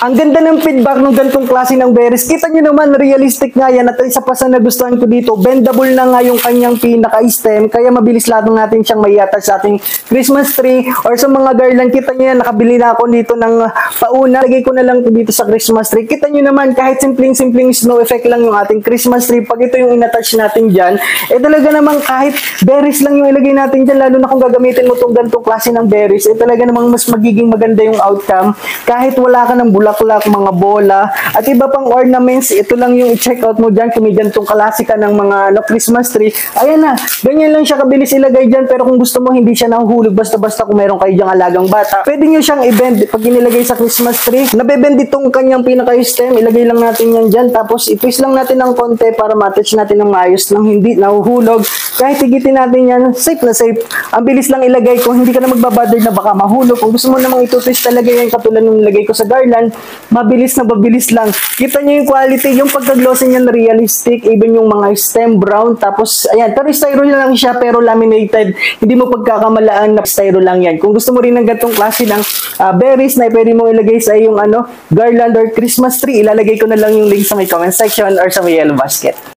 Ang ganda ng feedback ng ganitong klase ng berries. Kita nyo naman, realistic nga yan. At isa pa sa nagustuhan ko dito, bendable na nga yung kanyang pinaka-stem. Kaya mabilis lahat ng natin siyang maiattach sa ating Christmas tree or sa mga garland. Kita nyo yan, nakabili na ako dito ng pauna. Lagay ko na lang ito dito sa Christmas tree. Kita nyo naman, kahit simpleng-simpleng snow effect lang yung ating Christmas tree. Pag ito yung inattach natin dyan, talaga namang kahit berries lang yung ilagay natin dyan, lalo na kung gagamitin mo itong ganitong klase ng berries, talaga namang mas magiging maganda yung outcome. Kahit wala ka ng bulaklak, mga bola, at iba pang ornaments, ito lang yung i-check out mo dyan, kung may ganitong klase ka ng mga Christmas tree. Ayan na, ganyan lang siya kabilis ilagay dyan, pero kung gusto mo hindi siya nahuhulog basta-basta kung meron kayo dyang alagang bata, pwede nyo siyang i-bend. Pag inilagay sa Christmas tree, nabebend itong kanyang pinaka-stem, ilagay lang natin yan dyan, tapos i-twist lang natin ng konti para ma-attach natin ng maayos nang hindi nahuhulog. Kahit higitin natin yan, safe na safe. Ang bilis lang ilagay kung hindi ka na magbabother na baka mahulog. Kung gusto mo namang ito-twist talaga yan katulad ng nilagay ko sa garland, mabilis lang. Kita nyo yung quality, yung pagka-glossy niya na realistic, even yung mga stem brown, tapos ayan, pero styro lang siya pero laminated. Hindi mo pagkakamalaan na styro lang yan. Kung gusto mo rin ng ganitong klase ng berries na pwede mong ilagay sa iyong garland or Christmas tree, ilalagay ko na lang yung link sa may comment section or sa may yellow basket.